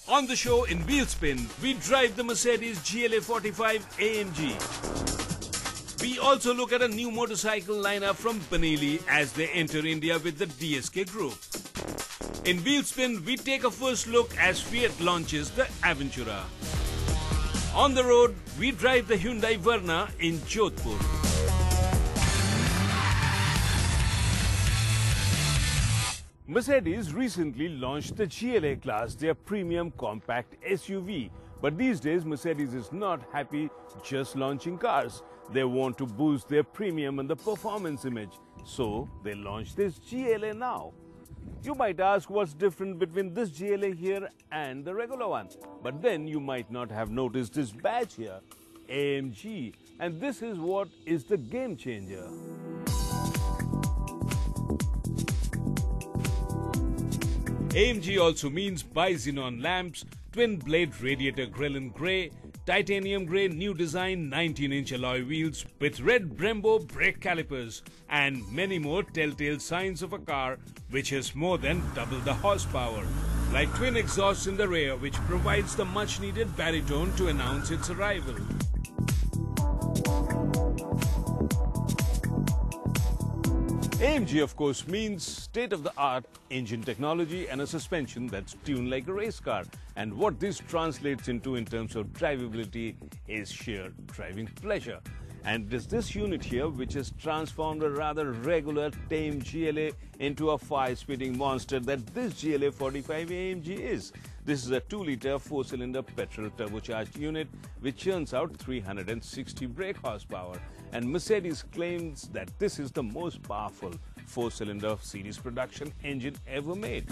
On the show in Wheelspin, we drive the Mercedes GLA45 AMG. We also look at a new motorcycle lineup from Benelli as they enter India with the DSK group. In Wheelspin, we take a first look as Fiat launches the Avventura. On the road, we drive the Hyundai Verna in Jodhpur. Mercedes recently launched the GLA class, their premium compact SUV. But these days, Mercedes is not happy just launching cars. They want to boost their premium and the performance image. So they launched this GLA now. You might ask what's different between this GLA here and the regular one. But then you might not have noticed this badge here, AMG. And this is what is the game changer. AMG also means bi-xenon lamps, twin-blade radiator grille in grey, titanium grey new design 19-inch alloy wheels with red Brembo brake calipers and many more telltale signs of a car which has more than double the horsepower, like twin exhausts in the rear which provides the much-needed baritone to announce its arrival. AMG, of course, means state-of-the-art engine technology and a suspension that's tuned like a race car. And what this translates into in terms of drivability is sheer driving pleasure. And it is this unit here which has transformed a rather regular tame GLA into a fire-spitting monster that this GLA45 AMG is. This is a 2-litre 4-cylinder petrol turbocharged unit which churns out 360 brake horsepower. And Mercedes claims that this is the most powerful 4-cylinder series production engine ever made.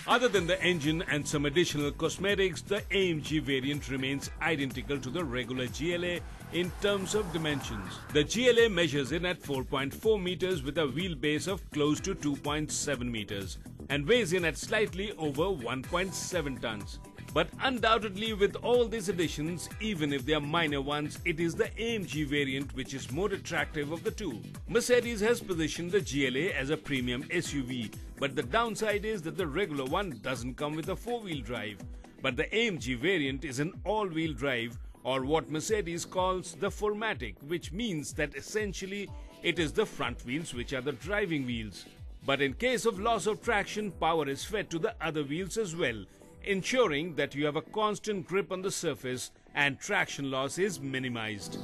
Other than the engine and some additional cosmetics, the AMG variant remains identical to the regular GLA in terms of dimensions. The GLA measures in at 4.4 meters with a wheelbase of close to 2.7 meters and weighs in at slightly over 1.7 tons. But undoubtedly, with all these additions, even if they are minor ones, it is the AMG variant which is more attractive of the two. Mercedes has positioned the GLA as a premium SUV, but the downside is that the regular one doesn't come with a 4-wheel drive. But the AMG variant is an all-wheel drive, or what Mercedes calls the 4matic, which means that essentially it is the front wheels which are the driving wheels. But in case of loss of traction, power is fed to the other wheels as well, ensuring that you have a constant grip on the surface and traction loss is minimized.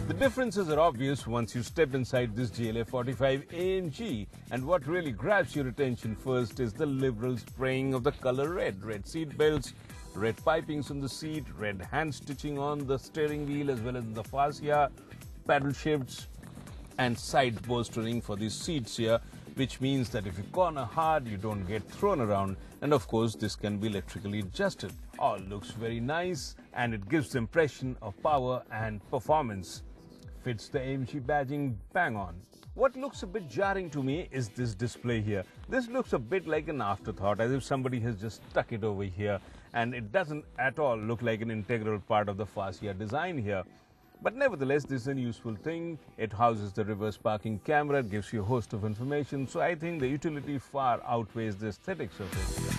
The differences are obvious once you step inside this GLA45 AMG, and what really grabs your attention first is the liberal spraying of the color red. Red seat belts, red pipings on the seat, red hand stitching on the steering wheel as well as the fascia, paddle shifts and side bolstering for these seats here, which means that if you corner hard, you don't get thrown around. And of course, this can be electrically adjusted. All looks very nice and it gives the impression of power and performance. Fits the AMG badging bang on. What looks a bit jarring to me is this display here. This looks a bit like an afterthought, as if somebody has just stuck it over here, and it doesn't at all look like an integral part of the fascia design here. But nevertheless, this is a useful thing. It houses the reverse parking camera, it gives you a host of information, so I think the utility far outweighs the aesthetics of it.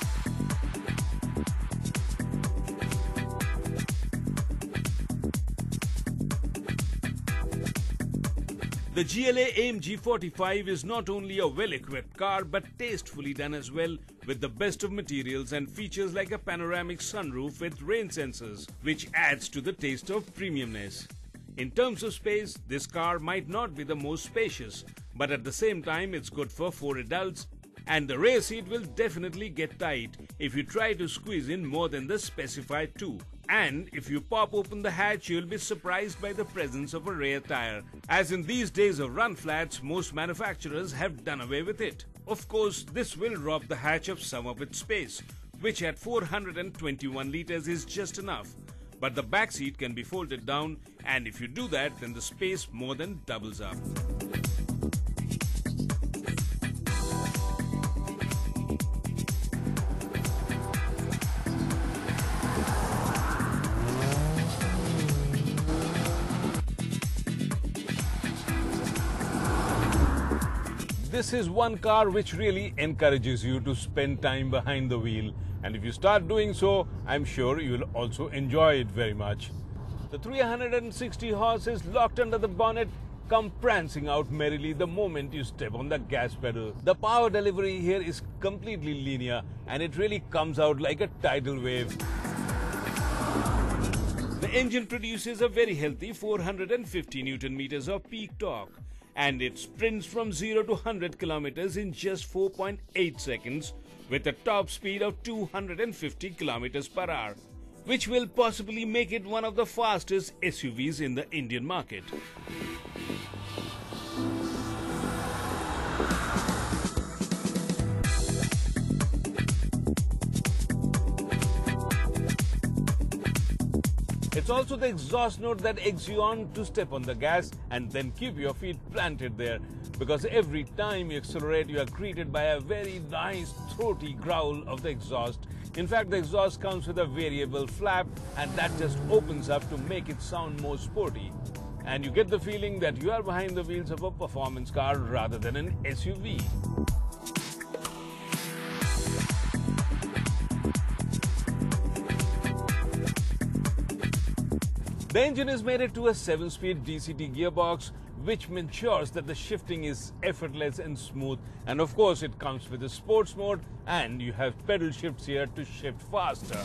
The GLA AMG 45 is not only a well-equipped car but tastefully done as well, with the best of materials and features like a panoramic sunroof with rain sensors, which adds to the taste of premiumness. In terms of space, this car might not be the most spacious, but at the same time it's good for 4 adults, and the rear seat will definitely get tight if you try to squeeze in more than the specified 2. And if you pop open the hatch, you'll be surprised by the presence of a rear tire, as in these days of run flats, most manufacturers have done away with it. Of course, this will rob the hatch of some of its space, which at 421 litres is just enough. But the back seat can be folded down, and if you do that, then the space more than doubles up. This is one car which really encourages you to spend time behind the wheel, and if you start doing so, I'm sure you'll also enjoy it very much. The 360 horses locked under the bonnet come prancing out merrily the moment you step on the gas pedal. The power delivery here is completely linear and it really comes out like a tidal wave. The engine produces a very healthy 450 Newton meters of peak torque, and it sprints from 0 to 100 kilometers in just 4.8 seconds with a top speed of 250 kilometers per hour, which will possibly make it one of the fastest SUVs in the Indian market. It's also the exhaust note that eggs you on to step on the gas and then keep your feet planted there, because every time you accelerate you are greeted by a very nice throaty growl of the exhaust. In fact, the exhaust comes with a variable flap and that just opens up to make it sound more sporty. And you get the feeling that you are behind the wheels of a performance car rather than an SUV. The engine is mated to a 7-speed DCT gearbox, which ensures that the shifting is effortless and smooth. And of course, it comes with a sports mode and you have pedal shifts here to shift faster.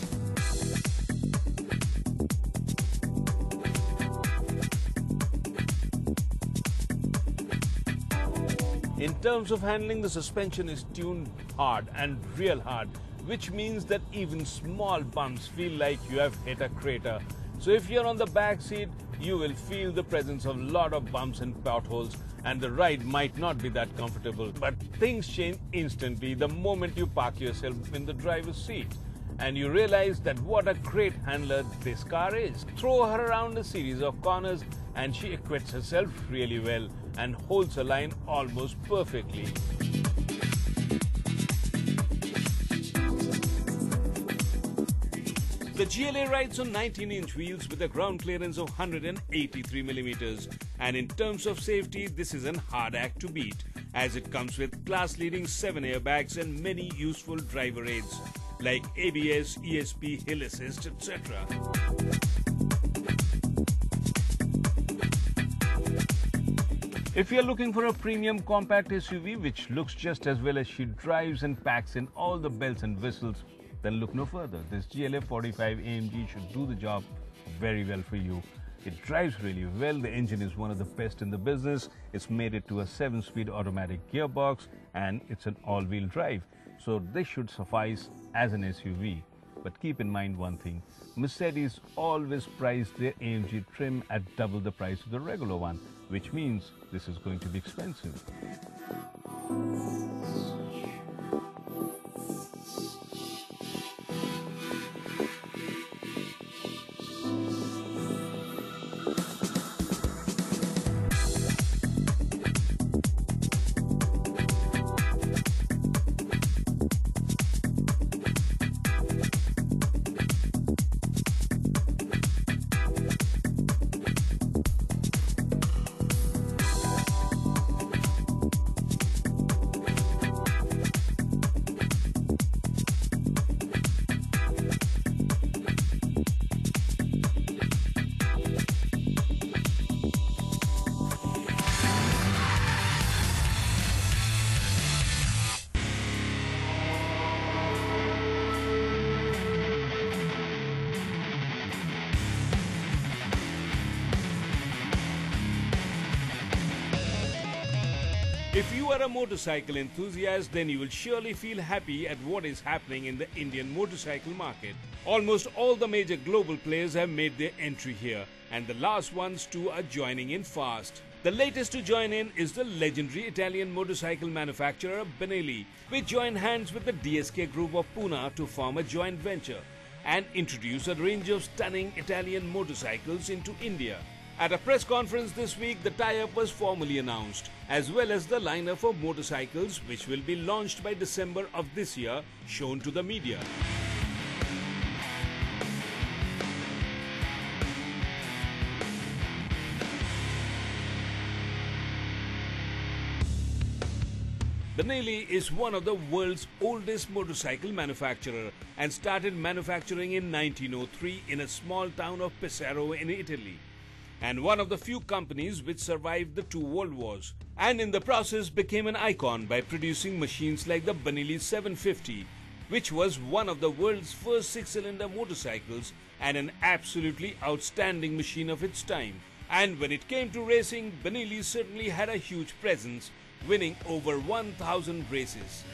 In terms of handling, the suspension is tuned hard and real hard, which means that even small bumps feel like you have hit a crater. So if you're on the back seat, you will feel the presence of a lot of bumps and potholes, and the ride might not be that comfortable. But things change instantly the moment you park yourself in the driver's seat, and you realize that what a great handler this car is. Throw her around a series of corners and she acquits herself really well and holds her line almost perfectly. The GLA rides on 19-inch wheels with a ground clearance of 183 mm, and in terms of safety, this is a hard act to beat, as it comes with class-leading 7 airbags and many useful driver aids like ABS, ESP, hill assist, etc. If you're looking for a premium compact SUV which looks just as well as she drives and packs in all the bells and whistles, then look no further. This GLA45 AMG should do the job very well for you. It drives really well. The engine is one of the best in the business. It's mated to a 7-speed automatic gearbox and it's an all-wheel drive. So this should suffice as an SUV. But keep in mind one thing, Mercedes always priced their AMG trim at double the price of the regular one, which means this is going to be expensive. If you are a motorcycle enthusiast, then you will surely feel happy at what is happening in the Indian motorcycle market. Almost all the major global players have made their entry here, and the last ones too are joining in fast. The latest to join in is the legendary Italian motorcycle manufacturer Benelli, which joined hands with the DSK group of Pune to form a joint venture and introduce a range of stunning Italian motorcycles into India. At a press conference this week, the tie-up was formally announced, as well as the lineup of motorcycles which will be launched by December of this year, shown to the media. Benelli is one of the world's oldest motorcycle manufacturer and started manufacturing in 1903 in a small town of Pesaro in Italy, and one of the few companies which survived the two world wars, and in the process became an icon by producing machines like the Benelli 750, which was one of the world's first six-cylinder motorcycles and an absolutely outstanding machine of its time. And when it came to racing, Benelli certainly had a huge presence, winning over 1,000 races.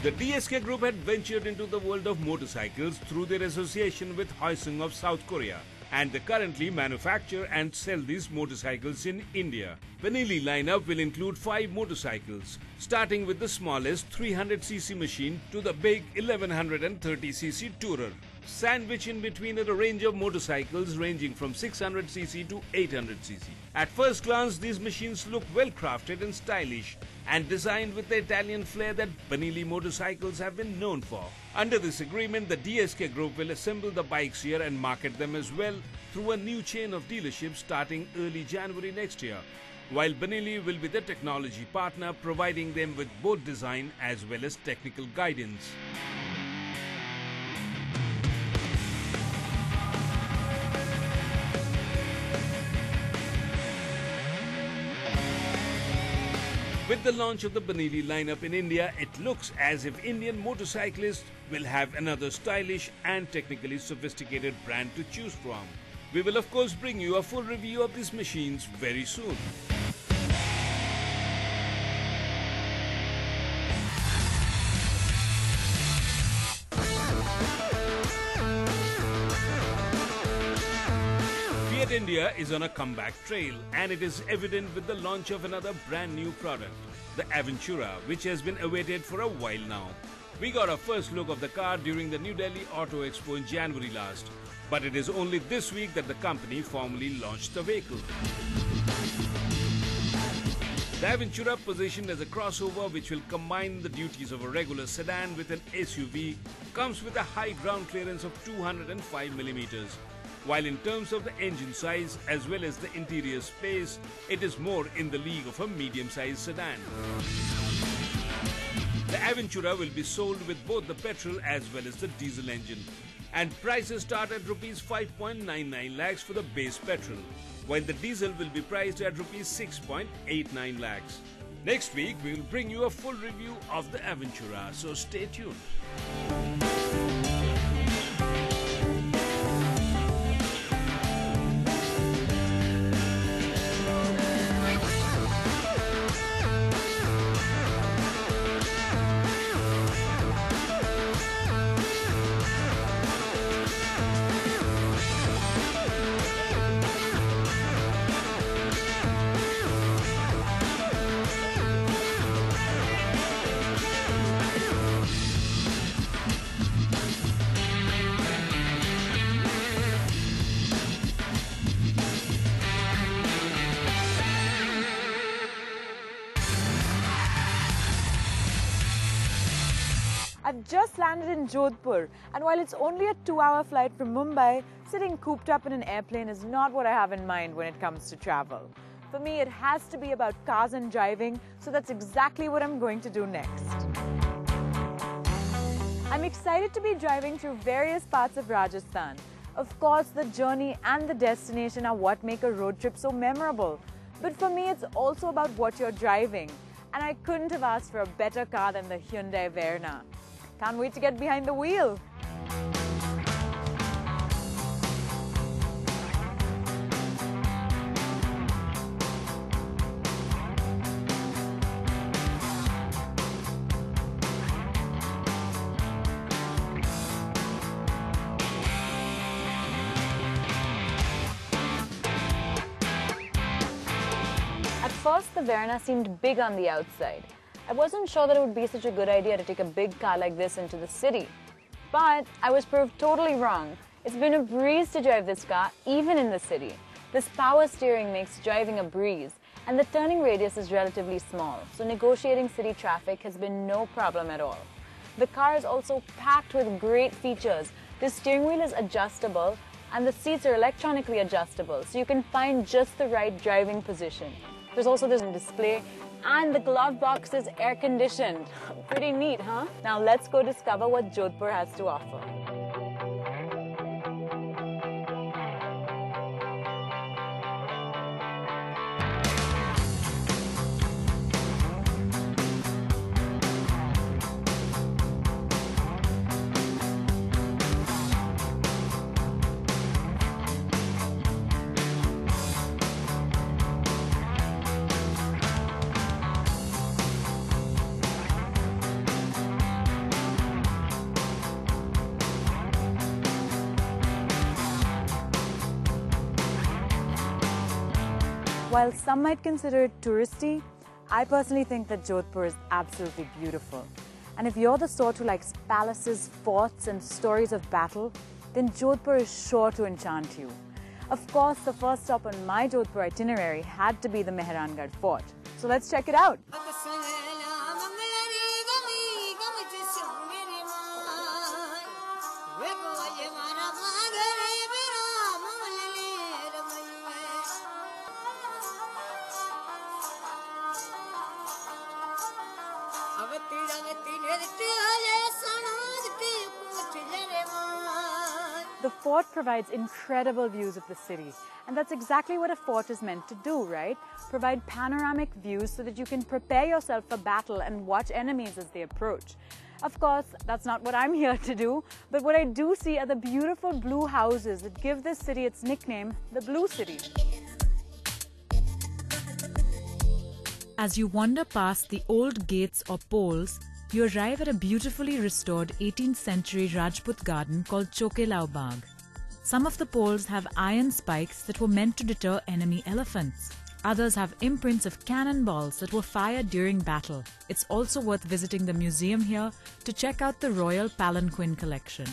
The DSK Group had ventured into the world of motorcycles through their association with Hyosung of South Korea, and they currently manufacture and sell these motorcycles in India. Benelli lineup will include 5 motorcycles, starting with the smallest 300cc machine to the big 1130cc tourer, sandwiched in between a range of motorcycles ranging from 600cc to 800cc. At first glance, these machines look well crafted and stylish, and designed with the Italian flair that Benelli motorcycles have been known for. Under this agreement, the DSK Group will assemble the bikes here and market them as well through a new chain of dealerships starting early January next year, while Benelli will be the technology partner, providing them with both design as well as technical guidance. With the launch of the Benelli lineup in India, it looks as if Indian motorcyclists will have another stylish and technically sophisticated brand to choose from. We will of course bring you a full review of these machines very soon. Fiat India is on a comeback trail, and it is evident with the launch of another brand new product, the Avventura, which has been awaited for a while now. We got a first look of the car during the New Delhi Auto Expo in January last, but it is only this week that the company formally launched the vehicle. The Avventura, positioned as a crossover which will combine the duties of a regular sedan with an SUV, comes with a high ground clearance of 205mm. While in terms of the engine size as well as the interior space, it is more in the league of a medium-sized sedan. The Avventura will be sold with both the petrol as well as the diesel engine, and prices start at Rs 5.99 lakhs for the base petrol, while the diesel will be priced at Rs 6.89 lakhs. Next week, we will bring you a full review of the Avventura, so stay tuned. I've just landed in Jodhpur, and while it's only a 2-hour flight from Mumbai, sitting cooped up in an airplane is not what I have in mind when it comes to travel. For me, it has to be about cars and driving, so that's exactly what I'm going to do next. I'm excited to be driving through various parts of Rajasthan. Of course, the journey and the destination are what make a road trip so memorable. But for me, it's also about what you're driving. And I couldn't have asked for a better car than the Hyundai Verna. Can't wait to get behind the wheel. At first, the Verna seemed big on the outside. I wasn't sure that it would be such a good idea to take a big car like this into the city. But I was proved totally wrong. It's been a breeze to drive this car, even in the city. This power steering makes driving a breeze, And the turning radius is relatively small, so negotiating city traffic has been no problem at all. The car is also packed with great features. The steering wheel is adjustable and the seats are electronically adjustable, so you can find just the right driving position. There's also this display, and the glove box is air-conditioned. Pretty neat, huh? Now let's go discover what Jodhpur has to offer. While some might consider it touristy, I personally think that Jodhpur is absolutely beautiful. And if you're the sort who likes palaces, forts and stories of battle, then Jodhpur is sure to enchant you. Of course, the first stop on my Jodhpur itinerary had to be the Mehrangarh Fort. So let's check it out. The fort provides incredible views of the city, and that's exactly what a fort is meant to do, right? Provide panoramic views so that you can prepare yourself for battle and watch enemies as they approach. Of course, that's not what I'm here to do, but what I do see are the beautiful blue houses that give this city its nickname, the Blue City. As you wander past the old gates or poles, you arrive at a beautifully restored 18th century Rajput garden called Chokelao Bagh. Some of the poles have iron spikes that were meant to deter enemy elephants. Others have imprints of cannonballs that were fired during battle. It's also worth visiting the museum here to check out the Royal Palanquin collection.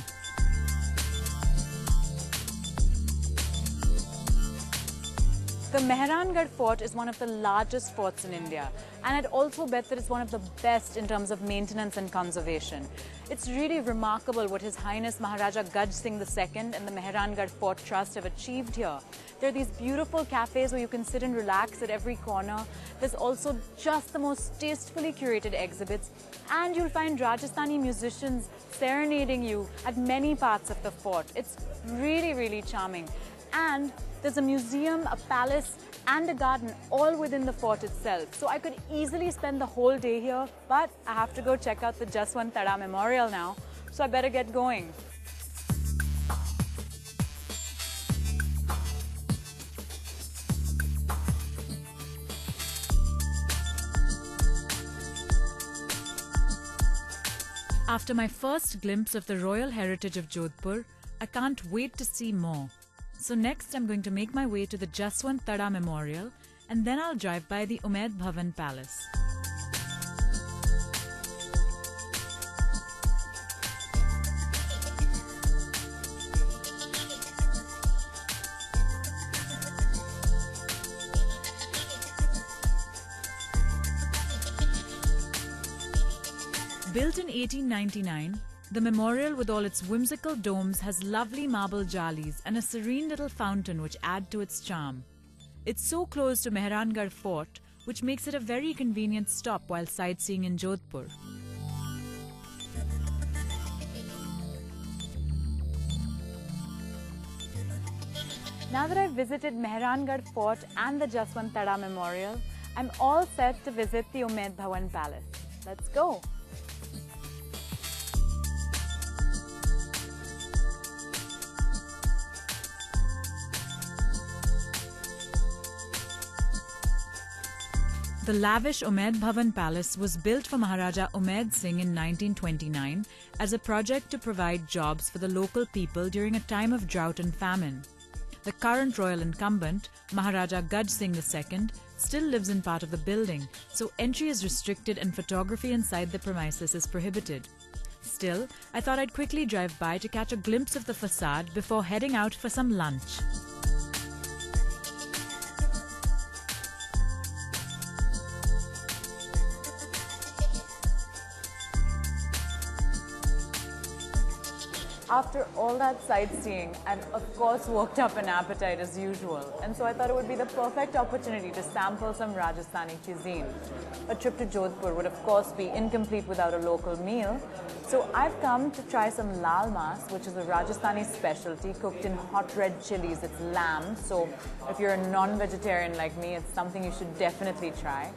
The Mehrangarh Fort is one of the largest forts in India, and I'd also bet that it's one of the best in terms of maintenance and conservation. It's really remarkable what His Highness Maharaja Gaj Singh II and the Mehrangarh Fort Trust have achieved here. There are these beautiful cafes where you can sit and relax at every corner. There's also just the most tastefully curated exhibits, and you'll find Rajasthani musicians serenading you at many parts of the fort. It's really, really charming. And there's a museum, a palace and a garden all within the fort itself. So I could easily spend the whole day here, but I have to go check out the Jaswant Tada Memorial now, so I better get going. After my first glimpse of the royal heritage of Jodhpur, I can't wait to see more. So next I'm going to make my way to the Jaswant Tada Memorial, and then I'll drive by the Umaid Bhavan Palace. Built in 1899, the memorial with all its whimsical domes has lovely marble jalis and a serene little fountain which add to its charm. It's so close to Mehrangarh Fort, which makes it a very convenient stop while sightseeing in Jodhpur. Now that I've visited Mehrangarh Fort and the Jaswant Tada Memorial, I'm all set to visit the Umaid Bhavan Palace. Let's go! The lavish Umaid Bhavan Palace was built for Maharaja Umaid Singh in 1929 as a project to provide jobs for the local people during a time of drought and famine. The current royal incumbent, Maharaja Gaj Singh II, still lives in part of the building, so entry is restricted and photography inside the premises is prohibited. Still, I thought I'd quickly drive by to catch a glimpse of the facade before heading out for some lunch. After all that sightseeing, I've of course worked up an appetite as usual, and so I thought it would be the perfect opportunity to sample some Rajasthani cuisine. A trip to Jodhpur would of course be incomplete without a local meal, so I've come to try some lal mas, which is a Rajasthani specialty cooked in hot red chilies. It's lamb, so if you're a non-vegetarian like me, it's something you should definitely try.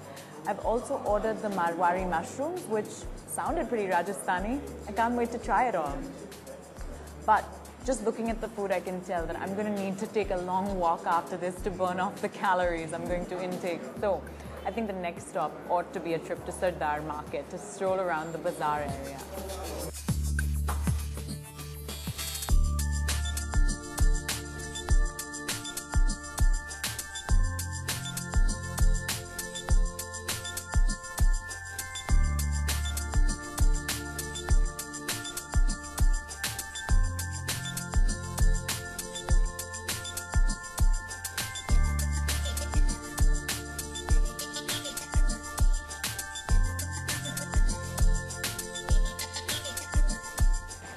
I've also ordered the marwari mushrooms, which sounded pretty Rajasthani. I can't wait to try it all. But just looking at the food, I can tell that I'm going to need to take a long walk after this to burn off the calories I'm going to intake. So I think the next stop ought to be a trip to Sardar Market to stroll around the bazaar area.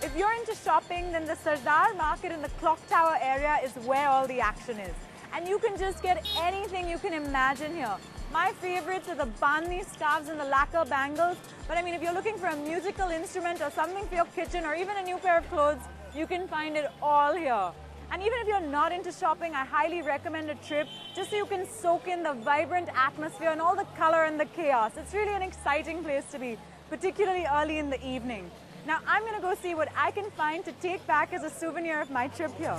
If you're into shopping, then the Sardar Market in the Clock Tower area is where all the action is. And you can just get anything you can imagine here. My favorites are the bandhni scarves and the lacquer bangles. But I mean, if you're looking for a musical instrument or something for your kitchen or even a new pair of clothes, you can find it all here. And even if you're not into shopping, I highly recommend a trip just so you can soak in the vibrant atmosphere and all the color and the chaos. It's really an exciting place to be, particularly early in the evening. Now I'm going to go see what I can find to take back as a souvenir of my trip here.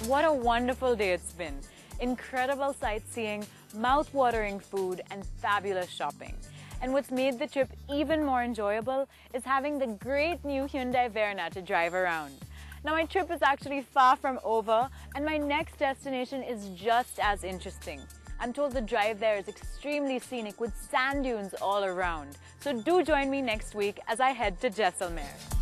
What a wonderful day it's been. Incredible sightseeing, mouth-watering food, and fabulous shopping. And what's made the trip even more enjoyable is having the great new Hyundai Verna to drive around. Now my trip is actually far from over, and my next destination is just as interesting. I'm told the drive there is extremely scenic with sand dunes all around. So do join me next week as I head to Jaisalmer.